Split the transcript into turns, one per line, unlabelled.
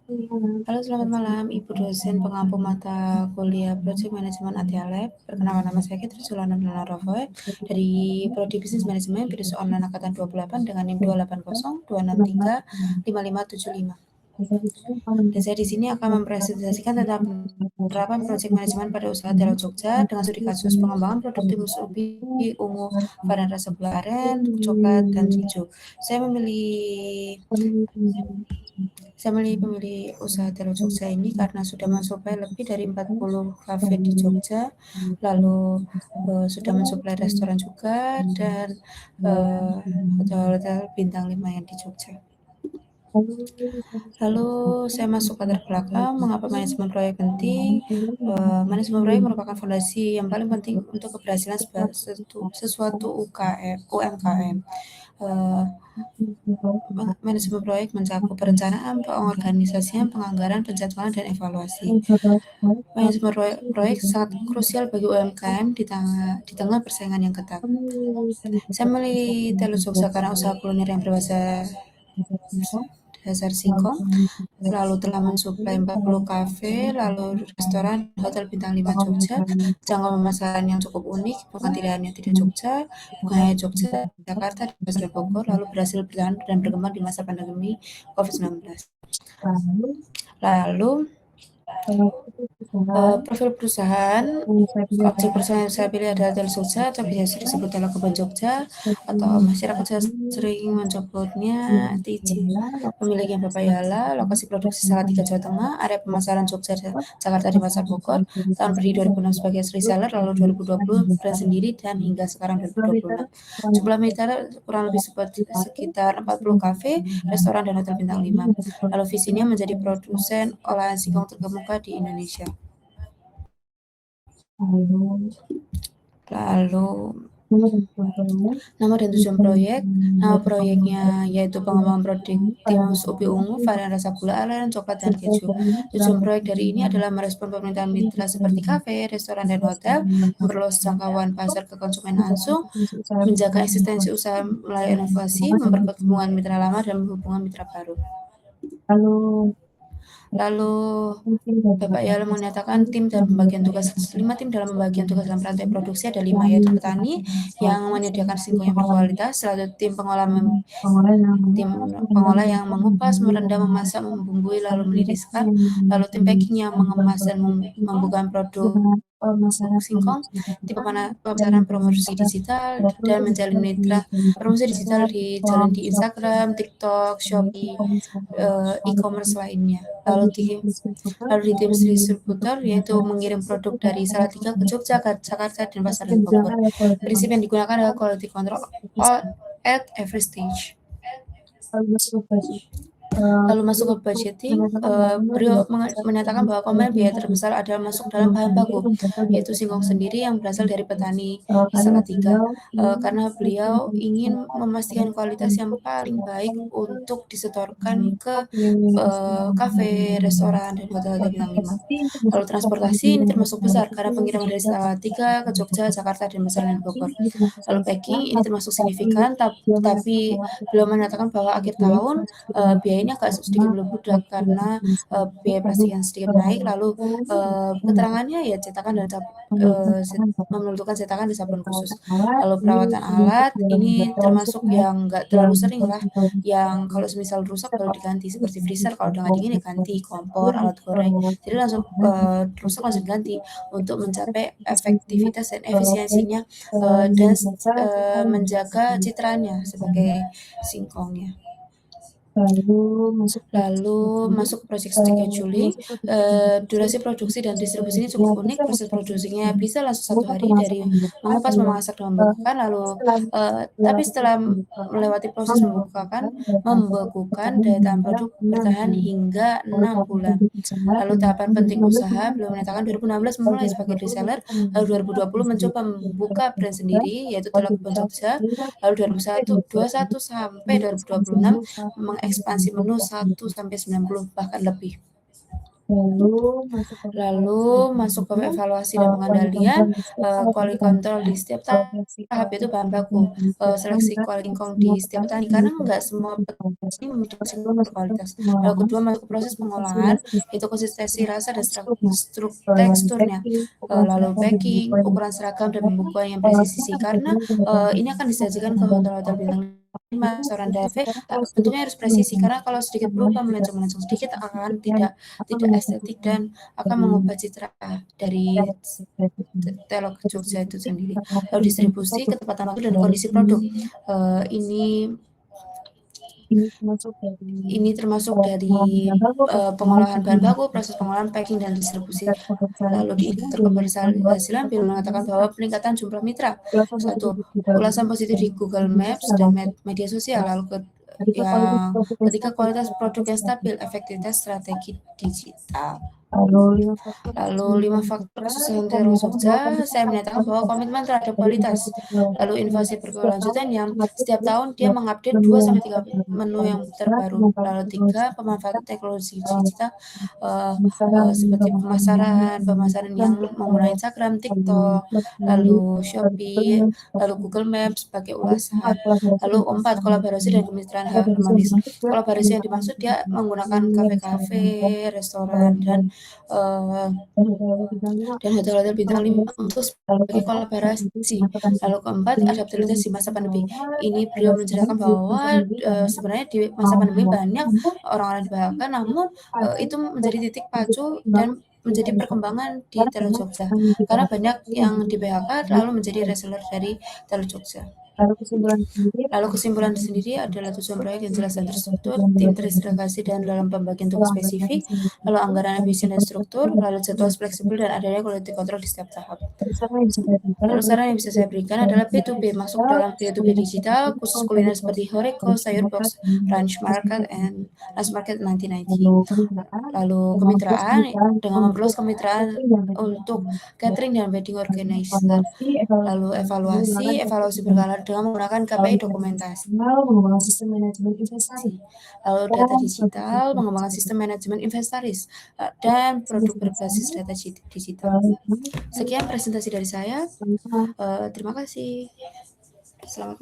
Halo, selamat malam, Ibu dosen pengampu mata kuliah Project Management ATA Lab. Perkenalkan, nama saya Kitri Sulana Rovoe dari Prodi Bisnis Manajemen Virus Online Angkatan 28 dengan NIM 28026355575. Dan saya di sini akan mempresentasikan tentang penerapan Project Management pada usaha Telo Jogja dengan studi kasus pengembangan produk timus ubi, ungu, varian rasa gula aren, coklat, dan hijau. Saya memilih pemilih usaha Telo Jogja ini karena sudah mensuplai lebih dari 40 kafe di Jogja, lalu sudah mensuplai restoran juga, dan hotel-hotel bintang 5 yang di Jogja. Lalu saya masuk latar belakang, mengapa manajemen proyek penting? Manajemen proyek merupakan fondasi yang paling penting untuk keberhasilan sesuatu UMKM. Manajemen proyek mencakup perencanaan, pengorganisasian, penganggaran, penjadwalan, dan evaluasi. Manajemen proyek sangat krusial bagi UMKM di tengah persaingan yang ketat. Saya memilih Telo Jogja karena usaha kuliner yang berbasis dasar singkong, lalu telah mensuplai 40 kafe, lalu restoran, hotel bintang 5 Jogja, jangkau pemasaran yang cukup unik, bukan tidak hanya tidak Jogja, bukan hanya Jogja, Jakarta, dan Bogor, lalu berhasil bertahan dan berkembang di masa pandemi COVID-19. Lalu profil perusahaan, objek perusahaan yang saya pilih adalah Telo Jogja atau biasa disebut Telo Kebon Jogja, atau masyarakat sering menyebutnya TJ. Pemiliknya Bapak Yala, lokasi produksi Salatiga Jawa Tengah, area pemasaran Jogja, Jakarta, di Pasar Bogor, tahun berdiri 2006 sebagai reseller, lalu 2020 brand sendiri, dan hingga sekarang 2026. Jumlah mitra kurang lebih sekitar 40 kafe, restoran, dan hotel bintang 5. Lalu visinya menjadi produsen olahan singkong terkemuka di Indonesia. Lalu nama dan tujuan proyek. Nama proyeknya yaitu pengembangan produk timus ubi ungu, varian rasa gula aren, coklat, dan keju. Tujuan proyek dari ini adalah merespon permintaan mitra seperti kafe, restoran, dan hotel, memperluas jangkauan pasar ke konsumen langsung, menjaga eksistensi usaha melalui inovasi, memperkuat hubungan mitra lama, dan menghubungkan mitra baru. Lalu Bapak Yala menyatakan tim dalam pembagian tugas 5 tim dalam pembagian tugas dalam rantai produksi ada 5, yaitu petani yang menyediakan singkong yang berkualitas, lalu tim pengolah yang mengupas, merendam, memasak, membumbui, lalu meniriskan, lalu tim packing yang mengemas dan membuka produk singkong, tim pemasaran promosi digital, dan menjalin mitra promosi digital di Instagram, TikTok, Shopee, e-commerce lainnya. Lalu di tim distributor, yaitu mengirim produk dari Salatiga ke Jogja, Jakarta, dan Pasar dan Bogor. Prinsip yang digunakan adalah quality control at every stage. Lalu masuk ke budgeting, beliau menyatakan bahwa komponen biaya terbesar adalah masuk dalam bahan baku, yaitu singkong sendiri yang berasal dari petani di Salatiga, karena beliau ingin memastikan kualitas yang paling baik untuk disetorkan ke kafe, restoran, dan hotel-hotel bintang 5. Lalu transportasi ini termasuk besar karena pengiriman dari Salatiga ke Jogja, Jakarta, dan Pasar dan Bogor. Lalu packing ini termasuk signifikan, tapi beliau menyatakan bahwa akhir tahun biayanya agak sedikit membludak karena biaya plastik yang sedikit naik, lalu keterangannya ya cetakan dan membutuhkan cetakan di sablon khusus. Lalu perawatan alat ini termasuk yang nggak terlalu sering lah, yang kalau semisal rusak baru diganti, seperti freezer kalau udah nggak dingin ya ganti, kompor, alat goreng, jadi langsung rusak langsung ganti untuk mencapai efektivitas dan efisiensinya, dan menjaga citranya sebagai singkongnya. Lalu masuk ke project scheduling, durasi produksi dan distribusi ini cukup unik. Proses produksinya bisa langsung 1 hari dari mengupas, memasak, dan membekukan. Lalu tapi setelah melewati proses membekukan, daya tahan produk bertahan hingga 6 bulan. Lalu tahapan penting usaha, beliau menyatakan 2016 memulai sebagai reseller, lalu 2020 mencoba membuka brand sendiri, yaitu Telo Kebon Jogja, lalu 2021 sampai 2026 mengekspansi menu 1 sampai 90 bahkan lebih. Lalu masuk ke evaluasi dan pengendalian, quality control di setiap tahap itu bahan baku, seleksi quality control di setiap petani karena nggak semua petani memiliki berkualitas. Lalu kedua masuk ke proses pengolahan, itu konsistensi rasa dan teksturnya, lalu packing, ukuran seragam dan pembukuan yang presisi karena ini akan disajikan ke hotel-hotel bintang 5, restoran DAV, bentuknya harus presisi karena kalau sedikit berubah melencong-melencong sedikit akan tidak estetik dan akan mengubah citra dari Telok Jogja itu sendiri. Lalu distribusi, ketepatan waktu dan kondisi produk. Ini termasuk dari pengolahan bahan baku, proses pengolahan, packing, dan distribusi. Lalu di indikator keberhasilan Bill mengatakan bahwa peningkatan jumlah mitra. 1. Ulasan positif di Google Maps dan media sosial. Lalu ketiga, kualitas produk yang stabil, efektivitas strategi digital. Lalu 5 faktor kesusahan Telok Jogja, saya menyatakan bahwa komitmen terhadap kualitas. Lalu inovasi berkelanjutan yang setiap tahun dia mengupdate 2-3 menu yang terbaru. Lalu 3, pemanfaatan teknologi digital seperti pemasaran yang menggunakan Instagram, TikTok, lalu Shopee, lalu Google Maps sebagai ulasan. Lalu 4, kolaborasi dan kemitraan harmonis. Kolaborasi yang dimaksud dia menggunakan kafe-kafe, restoran, dan hotel-hotel bintang 5 untuk sebagai kolaborasi. Lalu keempat, adaptabilitas di masa pandemi. Ini beliau menceritakan bahwa sebenarnya di masa pandemi banyak orang-orang di PHK, namun itu menjadi titik pacu dan menjadi perkembangan di Telok Jogja. Karena banyak yang di PHK lalu menjadi reseller dari Telok Jogja. Lalu kesimpulan sendiri adalah tujuan proyek yang jelas dan terstruktur, tim terintegrasi dan dalam pembagian tugas spesifik, lalu anggaran efisien dan struktur, lalu jadwal fleksibel dan adanya quality control di setiap tahap. Lalu saran yang bisa saya berikan adalah B2B, masuk dalam B2B digital, khusus kuliner seperti Horeco, Sayur Box, Ranch Market, and Lunch Market 1990. Lalu kemitraan, dengan memperluas kemitraan untuk catering dan wedding organizer. Lalu evaluasi berkala dengan menggunakan KPI dokumentasi. Lalu data digital, mengembangkan sistem manajemen inventaris, dan produk berbasis data digital. Sekian presentasi dari saya. Terima kasih. Selamat